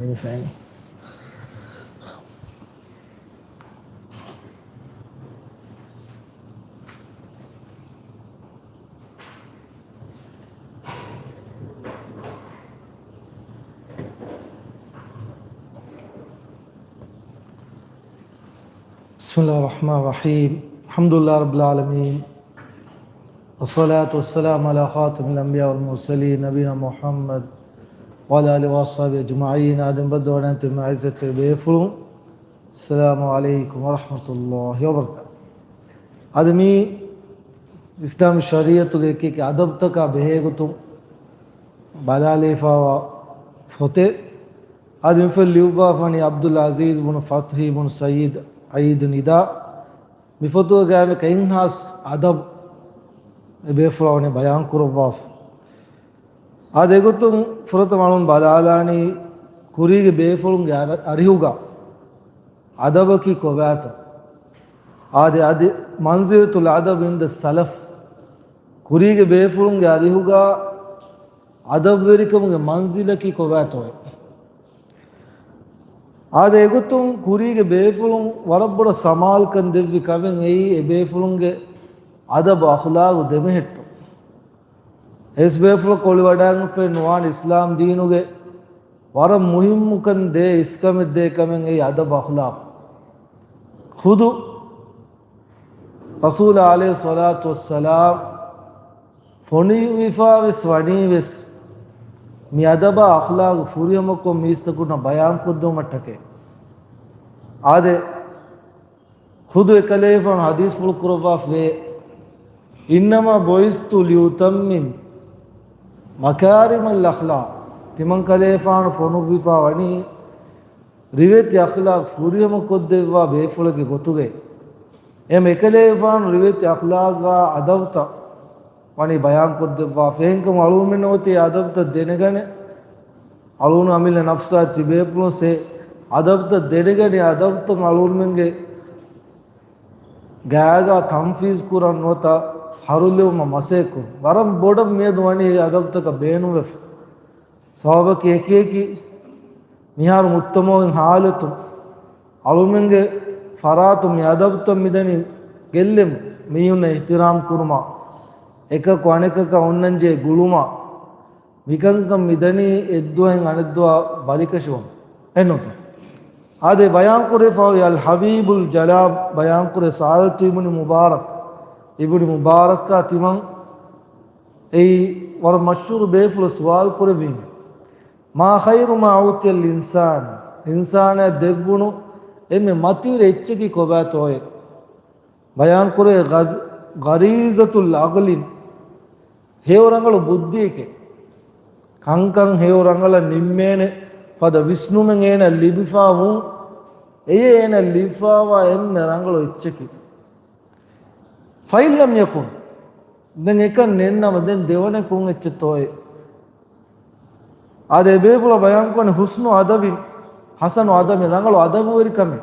ثاني. بسم الله الرحمن الرحيم. الحمد لله رب العالمين، والصلاة والسلام على خاتم الأنبياء والمرسلين نبينا محمد وعلى آله وصحبه أجمعين. آدم بدو أنت مع عزة البيفرون. السلام عليكم ورحمة الله وبركاته. آدمي إسلام الشريعة تلقي أدب تكا بهيغتم بدالي فوا فتح. آدم فاليوبا فاني عبد العزيز بن فتحي بن سيد عيد نداء بفتوى كان كإنهاس أدب بيفروني بيان كروباف. آدم فرط مالون بدالاني كوريج بيفرون أريوغا أدب كي كوباتا. آدي منزلة الأدب عند السلف كوريج بيفرون أريوغا أدب وريكم منزلة كي كوباتا. ಆದ ಎಗುತ್ತು ಕುರಿಗೆ ಬೇಫುಳುಂ ವರಬ್ಬಡ ಸಮಾಲ್ಕನ್ ದೆವ್ವಿ ಕವೆಂ ಎಯಿ ಎ ಬೇಫುಳುಂಗೆ ಅದಬ ಅಖ್ಲಾಗು ದೆಮೆහෙಟ್ಟು ಎಸ್ ಬೇಫುಳ ಕೊಳಿ ವಡಾಂಗ್ ಫೆ ನುವಾನ್ ಇಸ್ಲಾಂ ದೀನುಗೆ ವರ ಮುಹಿಮ್ಮುಕನ್ ದೇ ಇಸ್ಕಮೆದ್ ದೇ ಕಮೆಂ ಎಯಿ ಅದಬ ಅಖ್ಲಾಗ್ ಖುದು ರಸೂಲ್ ಅಲೈಹಿ ಸ್ವಲಾತು ವಸ್ಸಲಾಂ ಫೊಣಿ ವಿಫಾವೆಸ್ ವಣೀವೆಸ್ ಮಿ ಅದಬ ಅಖ್ಲಾಗ್ ಫುರಿಯಮಕ್ಕೊ ಮೀಸ್ತಕುನ ಬಯಾನ್ ಕುದ್ದು ಮಟ್ಟಕ್ಕೆ ಆದೆ ಖುದು ಕಲೇಫನ್ ಹದೀಸ್ ಫುಲ್ ಕುರವಾಫ್ ವೇ ಇನ್ನಮ ಬೊಯಿಸ್ತು ಲಿಯುತಮ್ಮಿಮ್ ಮಕಾರಿಮಲ್ ಅಖ್ಲಾಗ್ ತಿಮನ್ ಕಲೇಫಾನ್ ಫೊನು ವಿಫಾ ವಣಿ ರಿವೆತ್ ಅಖ್ಲಾಗ್ ಫುರಿಯಮಕ್ಕೊದ್ದೆವ್ವಾ ಬೇಫುಳಗೆ ಗೊತ್ತುಗೆ ಎಮ್ ಎಕಲೇಫಾನ್ ರಿವೆತ್ ಅಖ್ಲಾಗ್ ಅದವ್ತ වනි බයන් කොද්දවා ෆේන්කම අලුමිනෝති අදබ්ත දෙනගන අලුන අමිල නෆ්සා තිබේපුලසේ අදබ්ත දෙනගන අදබ්ත අලුන්මන්ගේ ගෑගා තම්ෆීස් කුරන් නොත හරුල්ලෙවම මසේකු වරම් බොඩම් මේ දුවනි අදබ්තක බේනුවෙ සවබක එකේකි මිහාර මුත්තමෝන් හාලතු අලුන්මන්ගේ ෆරාතු මි අදබ්ත මිදනි ගෙල්ලෙම් මියුන ඉහ්තිරාම් කුරුමා එකක අනෙකක ඔන්නන්ජේ ගුළුමා විකංකම් මිදනී එද්දුවෙන් අනෙද්දුවා බලිකෂුවම් එන්නොත ආදේ බයාන් කුරේ ෆාවි අල් හබීබුල් ජලාබ් බයාන් කුරේ සාල්තු ඉබ්නු මුබාරක් કા තිමන් ඒ වර මෂ්හූර් බේෆුල් සවාල් කුරේ වින් මා ඛෛරු මා උතිල් ඉන්සාන දෙවුණු එමෙ මතිර එච්චකි කොබතෝය බයාන් කුරේ ගරීසතුල් අගලින් ಹೇವರಂಗಳು ಬುದ್ಧಿಗೆ ಕಂಕಂ ಹೇವರಂಗಳ ನಿಮ್ಮೇನೆ ಫದ ವಿಷ್ಣುಮೆಂ ಏನ ಲಿಬಿಫಾವು ಏನ ಲಿಫಾವ ಎಮ್ಮೆ ರಂಗಳು ಇಚ್ಚಕಿ ಫೈಲಂ ಯಕುನ್ ದೆನ್ ಏಕನ್ ನೆನ್ನಮ ದೆನ್ ದೇವನೆ ಕುಂ ಎಚ್ಚತೋಯ್ ಆದೆ ಬೇಫುಲ ಬಯಾಂಕೊನೆ ಹುಸ್ನು ಅದಬಿ ಹಸನು ಅದಬಿ ರಂಗಳು ಅದಬುವರಿ ಕಮೆ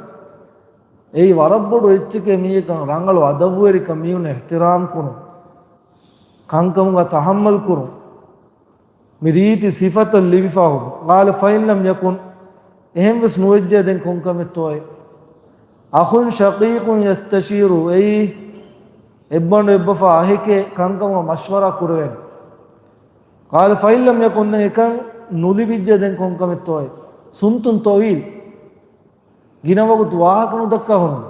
ಏಯ್ ವರಬ್ಬಡು ಎಚ್ಚಕೆ ಮೀಕಂ ರಂಗಳು ಅದಬುವರಿ ಕಮಿಯುನೆ ಇಹ್ತಿರಾಮ್ ಕುನು ಕಂಕಮುಗ ತಹಮ್ಮಲ್ ಕುರು ಮಿರೀತಿ ಸಿಫತಲ್ ಲಿಬಿಫಾಹು ಗಾಲ ಫೈಲಂ ಯಕುನ್ ಎಹೆಂ ವಿಸ್ ನುವಜ್ಜೆ ದೆನ್ ಕುಂಕಮೆತ್ತೋಯ್ ಅಖುನ್ ಶಕೀಕುನ್ ಯಸ್ತಶೀರು ಏಯ್ ಎಬ್ಬಂಡು ಎಬ್ಬಫಾ ಅಹಿಕೆ ಕಂಕಮುಗ ಮಶ್ವರ ಕುರುವೆನ್ ಗಾಲ ಫೈಲಂ ಯಕುನ್ ಏಕಂ ನುಲಿಬಿಜ್ಜೆ ದೆನ್ ಕುಂಕಮೆತ್ತೋಯ್ ಸುಂತುನ್ ತೋವೀಲ್ ಗಿನವಗುತ್ ವಾಹಕನು ದಕ್ಕ ಹೊನು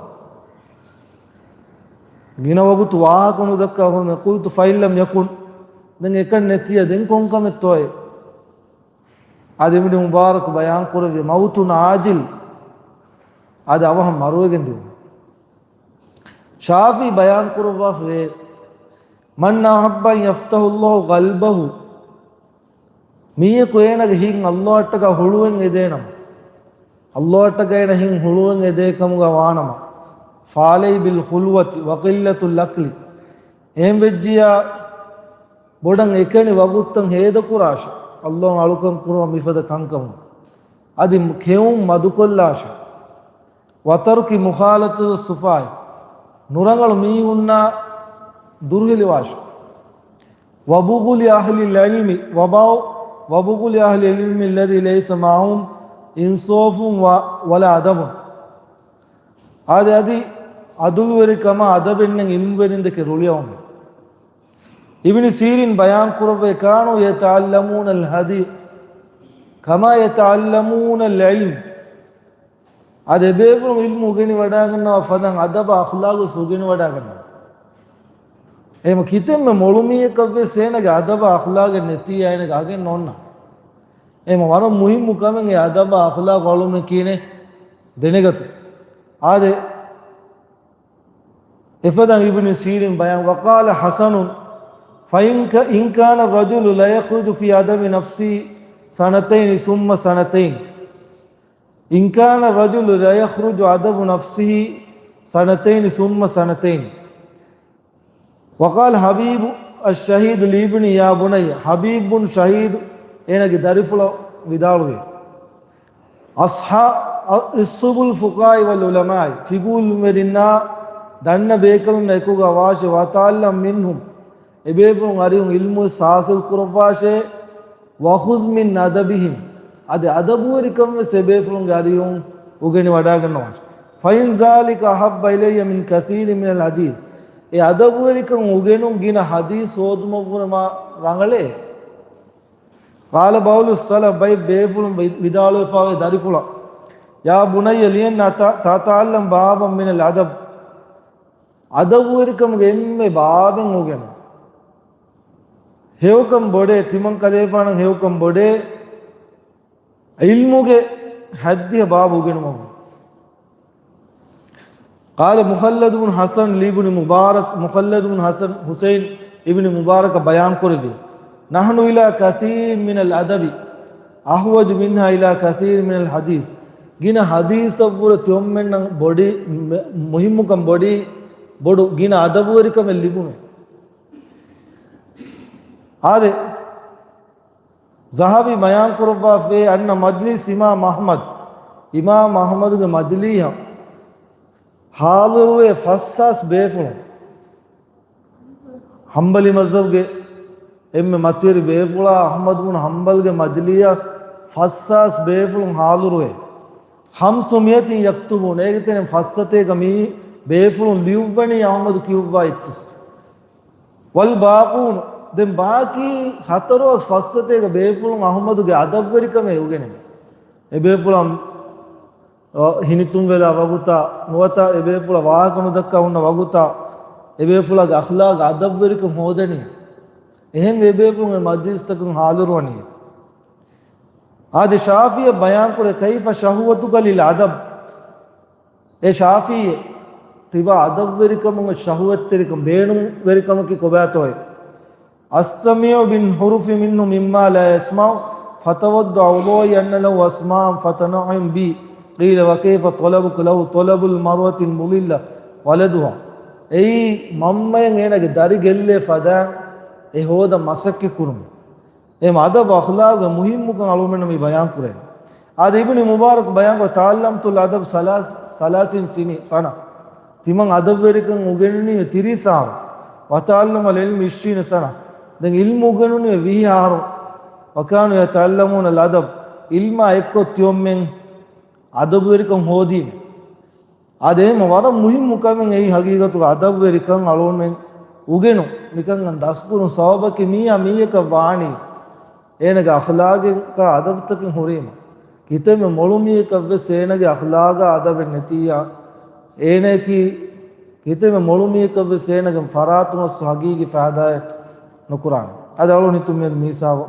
ಗಿನವಗುತ್ ವಾಹಕನು ದಕ್ಕ ಹೊನು ಕುಲ್ತು ಫೈಲಂ ಯಕುನ್ ದೆನ್ ಏಕನ್ ನೆತಿಯ ದೆನ್ ಕೊಂಕಮೆತ್ತೋಯ್ ಆದ ಇಬ್ನು ಮುಬಾರಕ್ ಬಯಾನ್ ಕುರವೆ ಮೌತುನ್ ಆಜಿಲ್ ಆದ ಅವಹ ಮರುವೆಗೆಂದಿವು ಶಾಫಿ ಬಯಾನ್ ಕುರವ ಫೆ ಮನ್ ಅಹಬ್ಬ ಯಫ್ತಹುಲ್ಲಾಹು ಗಲ್ಬಹು ಮೀಯಕು ಏನಗ ಹಿಂಗ್ ಅಲ್ಲಾಹ್ ಅಟ್ಟಗ ಹುಳುವೆನ್ ಎದೇನಮ ಅಲ್ಲೋಟಗೈನ ಹಿಂಗೆ ಹುಳುವಂಗೆ ಎದೇಕಮುಗ ವಾನಮ ಫಾಲೈ ಬಿಲ್ ಹುಲ್ವತಿ ವಕಿಲ್ಲತುಲ್ ಅಕ್ಲಿ ಏಂ ವೆಜ್ಜಿಯ ಬೊಡಂ ಎಕಣಿ ವಗುತ್ತಂ ಹೇದ ಕುರಾಶ ಅಲ್ಲೋ ಅಳುಕಂ ಕುರುವ ಮಿಫದ ಕಂಕಮು ಅದಿ ಖೇವುಂ ಮದುಕೊಲ್ಲಾಶ ವತರುಕಿ ಮುಖಾಲತು ಸುಫಾಯ್ ನುರಂಗಳು ಮೀಹುನ್ನ ದುರ್ಹಿಲಿವಾಶ ವಬುಗುಲಿ ಅಹ್ಲಿ ಇಲ್ಮಿ ವಬುಗುಲಿ ಅಹ್ಲಿ ಇಲ್ಮಿ ಅಲ್ಲದಿ ಲೈಸ ಮಾಹುಂ ഇൻസോഫും വല അദബും അത് അതുൽ വരിക്കമ അദബെണ്ണെങ് ഇൽമുവരിന്റെ കെറുളിയാവും ഇബ്നു സീരിൻ ബയാൻ കുറവെ കാനു യതഅല്ലമൂനൽ ഹദീസ് കമാ യതഅല്ലമൂനൽ ഇൽം അത് ബേബും ഇൽമു ഉഗനി വടാകുന്ന ഫദൻ അദബ അഖ്ലാഖ് സുഗനി വടാകുന്ന එම කිතෙම මොළුමියකවේ සේනගේ අදබ අඛලාග නැති අයන ගාගෙන් නොන්න එම වර මුහිම්මු කමෙන් ඒ අදබ අඛලාග වලුම කීනේ දෙනගතු ආදේ ඉෆදන් ඉබ්නු සීරින් බයන් වකාල හසනුන් ෆයින්ක ඉන්කාන රජුලු ලා යඛුදු ෆී අදබි නෆ්සි සනතයින් සුම්ම සනතයින් ඉන්කාන රජුලු ලා යඛරුජු අදබු නෆ්සිහි සනතයින් සුම්ම සනතයින් وقال حبيب الشهيد لابن يا بني حبيب بن شهيد එනගේ දරිෆුල විදාළුවේ අස්හා ඉස්සුබුල් ෆුකායි වල් උලමායි ෆිගුල් මෙරින්නා දන්න බේකලුන් එකුග වාෂේ වතාල්ලම් මින්හුම් එබේපුන් අරියුන් ඉල්මු සාසුල් කුරවාෂේ වහුස් මින් අදබිහිම් අද අදබුවරිකම් සෙබේපුන් අරියුන් උගෙන වඩා ගන්නවා fine zalika habba ilayya min kathir min al hadith ඒ අදබුවරිකම් උගෙනුන් ගින හදීස් සෝදුමගුණම රංගලේ قال باول الصلاه بي بيفل විදාලෝ ෆාවේ දරිෆුල යා බුනය්‍ය ලියන්න තතාල්ලම් බාබම් මින අදබ් අදබුවරිකම් ගෙන්නේ බාබෙන් උගෙන හේවකම් බොඩේ තිමන් කලේපාන හේවකම් බොඩේ ඉල්මුගේ හද්දිය බාබ උගෙන මම قال مخلد بن حسن لابن مبارك مخلد بن حسن حسين ابن مبارك بيان করবে نحن الى كثير من الادب احوج منها الى كثير من الحديث ගින හදීස් වල තොම්මෙන් බොඩි මුහිම්මුකම් බොඩි බොඩු ගින අදබුවරිකම ලිබුනේ ආදේ ज़हाबी बयान करवा फे अन्न मजलिस इमाम अहमद के मजलिस हालुए फस्सास बेफुल हंबली मजहब के एम मतिर बेफुला अहमद बिन हंबल के मजलिया फस्सास बेफुल हालुए हम सुमियति यक्तुबुन एकते फस्सते कमी बेफुल लिवनी अहमद क्यूवा इत्स वल बाकुन दें बाकी हतरो फस्सते के बेफुल अहमद के अदबवरिकमे उगेने ए बेफुल හිනිතුම් වෙලා වගුතා නුවත එබේෆුල වාහකණු දක්කා වුණ වගුතා එබේෆුලගේ අඛලාග අදබ්වරික මොදෙනි එහෙන් එබේෆුලගේ මජ්ලිස්තකන් හාදුරවණි ආදි ශාෆිය බයාන් කුර කයිෆ ශහවතු කලිල් අදබ් ඒ ශාෆිය තිබා අදබ්වරිකම ශහවත්තරිකම බේණු වරිකම කි කොබෑතෝයි අස්තමියු බින් හුරුෆි මින්නු මිම්මා ලා යස්මා فتود أولو أن له أسماء فتنعم بي قيل وكيف طلبك له طلب المروة المضلة ولدها أي مما ينعك داري قلة فدا هو ده مسك كرم إيه ماذا بأخلاق مهم مكان علومنا مي بيان كره هذا ابن مبارك بيان تعلمت الأدب ثلاثين سنة تيمان أدب وريكن مغني تريسام وتعلم العلم 20 سنة ده علم مغني ويهارو وكانوا يتعلمون الأدب علم ايكو تيومن අදබ් වෙරිකම් හොදීන ආදේම වර මුහිම් මුකමෙන් එයි හගීගතු අදබ් වෙරිකම් අලෝන්ෙන් උගෙනු නිකන් දස්කුරු සවබක මීයක වාණි එනගේ අඛලාගක අදබ්තකින් හොරීම කිතෙම මොළුමියක වෙසේනගේ අඛලාග අදබ් නැතියා එනකි කිතෙම මොළුමියක වෙසේනගේ ෆරාතුම සහගීගේ ෆාදාය නුකුරාන අද අලෝනි තුමෙ මීසාව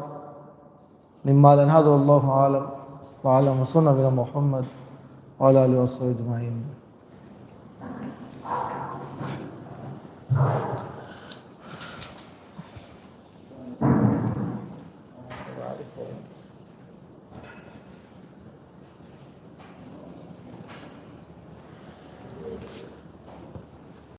නිම්මාදන් හද අල්ලාහු ආලම් وعلى صلى على محمد وعلى آله وصحبه أجمعين.